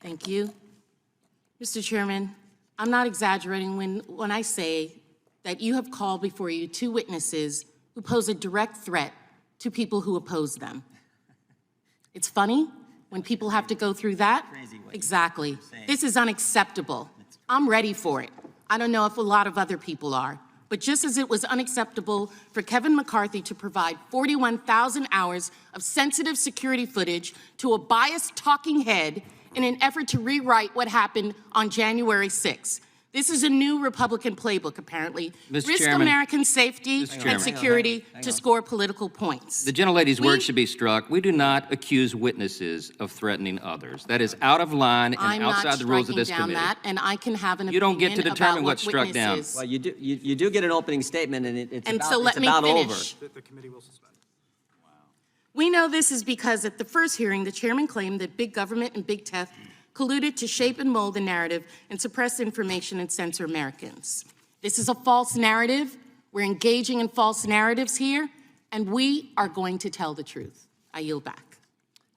Thank you. Mr. Chairman, I'm not exaggerating when I say that you have called before you 2 witnesses who pose a direct threat to people who oppose them. It's funny when people have to go through that. Exactly. This is unacceptable. I'm ready for it. I don't know if a lot of other people are. But just as it was unacceptable for Kevin McCarthy to provide 41,000 hours of sensitive security footage to a biased talking head in an effort to rewrite what happened on January 6th. This is a new Republican playbook, apparently. Risk American safety and security to score political points. The gentlelady's words should be struck. We do not accuse witnesses of threatening others. That is out of line and outside the rules of this committee. That, and I can have an You don't get to determine what's struck down. Well, you do get an opening statement, and it's and about, so let it's me about finish. over. The committee will suspend. We know this is because at the first hearing, the chairman claimed that big government and big tech colluded to shape and mold the narrative and suppress information and censor Americans. This is a false narrative. We're engaging in false narratives here, and we are going to tell the truth. I yield back.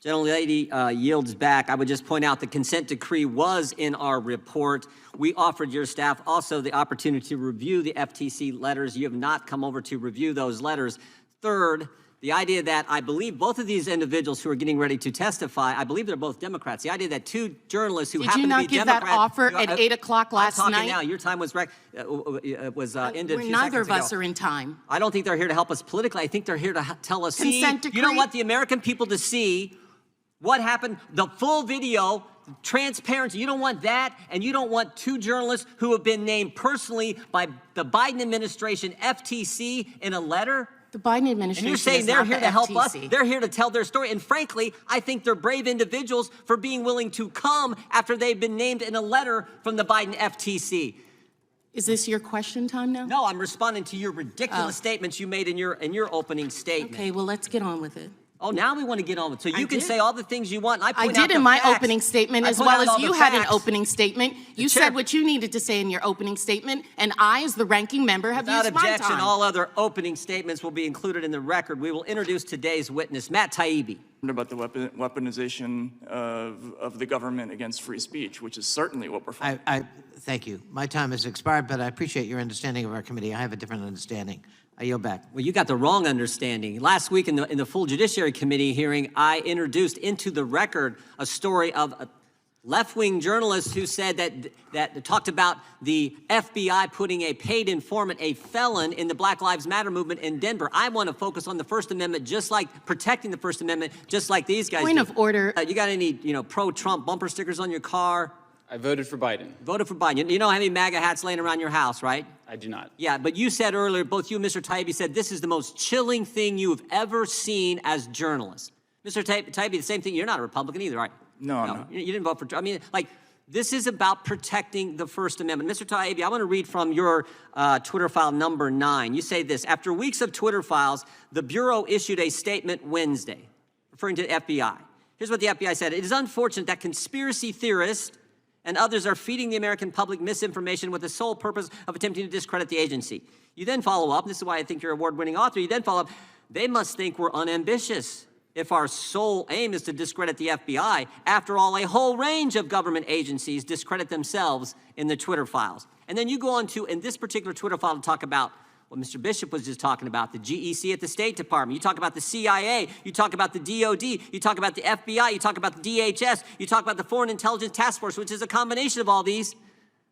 Gentlelady yields back. I would just point out the consent decree was in our report. We offered your staff also the opportunity to review the FTC letters. You have not come over to review those letters. Third, the idea that I believe both of these individuals who are getting ready to testify, I believe they're both Democrats. The idea that 2 journalists who happen to be Did you not give that offer at 8 o'clock last night? I'm talking now. Your time was ended a few Neither of seconds us ago. are in time. I don't think they're here to help us politically. I think they're here to tell us, see, Consent decree. you don't want the American people to see what happened, the full video, transparency. You don't want that, and you don't want 2 journalists who have been named personally by the Biden administration, FTC, in a letter. The Biden administration And you're saying is they're not here the to help FTC. us. They're here to tell their story. And frankly, I think they're brave individuals for being willing to come after they've been named in a letter from the Biden FTC. Is this your question time now? No, I'm responding to your ridiculous statements you made in your opening statement. Okay, well, let's get on with it. Oh, now we want to get on with it. So you can did. say all the things you want. And I point did out the in my facts. opening statement, I as point well out as all you the had an facts. opening statement. You chair- said what you needed to say in your opening statement, and I, as the ranking member, have Without used my objection, time. all other opening statements will be included in the record. We will introduce today's witness, Matt Taibbi. About the weaponization of the government against free speech, which is certainly what we're fighting. Thank you. My time has expired, but I appreciate your understanding of our committee. I have a different understanding. I yield back. Well, you got the wrong understanding. Last week in the full Judiciary Committee hearing, I introduced into the record a story of a left-wing journalist who said that talked about the FBI putting a paid informant, a felon, in the Black Lives Matter movement in Denver. I want to focus on the First Amendment, just like protecting the First Amendment, just like these guys Point do. of order. You got any, pro-Trump bumper stickers on your car? I voted for Biden. Voted for Biden. You don't have any MAGA hats laying around your house, right? I do not. Yeah, but you said earlier, both you and Mr. Taibbi said this is the most chilling thing you have ever seen as journalists. Mr. Taibbi, the same thing. You're not a Republican either, right? No, I'm not. You didn't vote for. I mean, this is about protecting the First Amendment. Mr. Taibbi, I want to read from your Twitter file number 9. You say this: after weeks of Twitter files, the Bureau issued a statement Wednesday, referring to the FBI. Here's what the FBI said: it is unfortunate that conspiracy theorists and others are feeding the American public misinformation with the sole purpose of attempting to discredit the agency. You then follow up, and this is why I think you're an award-winning author, you then follow up, they must think we're unambitious if our sole aim is to discredit the FBI. After all, a whole range of government agencies discredit themselves in the Twitter files. And then you go on to, in this particular Twitter file, to talk about what Mr. Bishop was just talking about, the GEC at the State Department. You talk about the CIA. You talk about the DOD. You talk about the FBI. You talk about the DHS. You talk about the Foreign Intelligence Task Force, which is a combination of all these.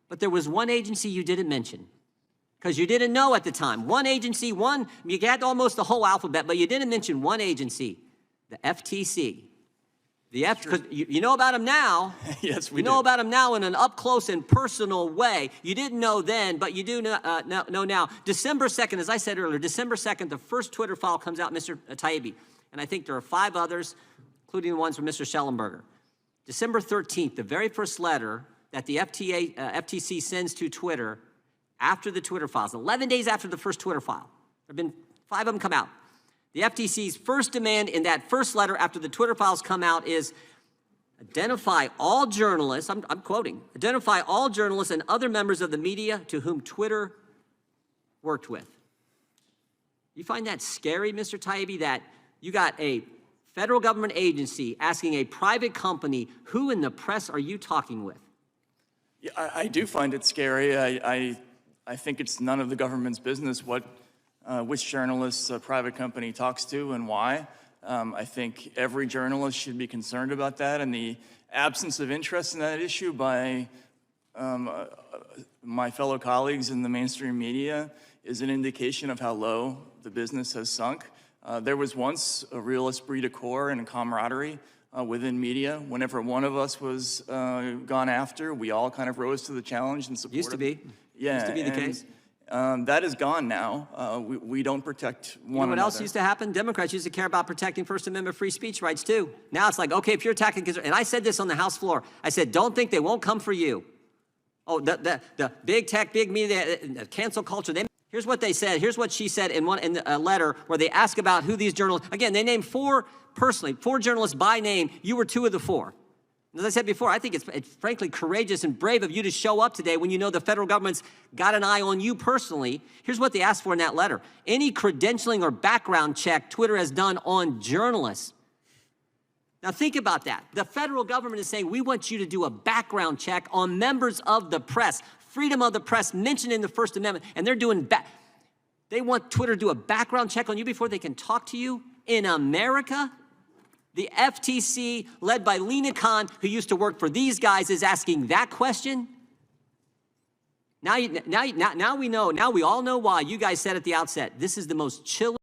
But there was one agency you didn't mention because you didn't know at the time. One agency, you had almost the whole alphabet, but you didn't mention one agency, the FTC. Because you know about them now. Yes, we You know do. about them now in an up-close and personal way. You didn't know then, but you do know now. December 2nd, as I said earlier, December 2nd, the first Twitter file comes out, Mr. Taibbi. And I think there are 5 others, including the ones from Mr. Schellenberger. December 13th, the very first letter that the FTC sends to Twitter after the Twitter files, 11 days after the first Twitter file. There have been 5 of them come out. The FTC's first demand in that first letter after the Twitter files come out is identify all journalists, I'm quoting, identify all journalists and other members of the media to whom Twitter worked with. You find that scary, Mr. Taibbi, that you got a federal government agency asking a private company, who in the press are you talking with? Yeah, I do find it scary. I think it's none of the government's business which journalists a private company talks to and why. I think every journalist should be concerned about that, and the absence of interest in that issue by my fellow colleagues in the mainstream media is an indication of how low the business has sunk. There was once a real esprit de corps and camaraderie within media. Whenever one of us was gone after, we all kind of rose to the challenge and supported. Used to be. Yeah, Used to be the and, case. That is gone now. We don't protect one You know what another. else used to happen? Democrats used to care about protecting First Amendment free speech rights too. Now it's like, okay, if you're attacking, and I said this on the House floor, I said, don't think they won't come for you. Oh, the big tech, big media, cancel culture. Here's what they said. Here's what she said in a letter where they ask about who these journalists, again, they named four journalists by name. You were two of the four. As I said before, I think it's frankly courageous and brave of you to show up today when you know the federal government's got an eye on you personally. Here's what they asked for in that letter. Any credentialing or background check Twitter has done on journalists. Now think about that. The federal government is saying, we want you to do a background check on members of the press. Freedom of the press mentioned in the First Amendment, and they're doing they want Twitter to do a background check on you before they can talk to you in America? The FTC, led by Lina Khan, who used to work for these guys, is asking that question? Now we know, now we all know why. You guys said at the outset, this is the most chilling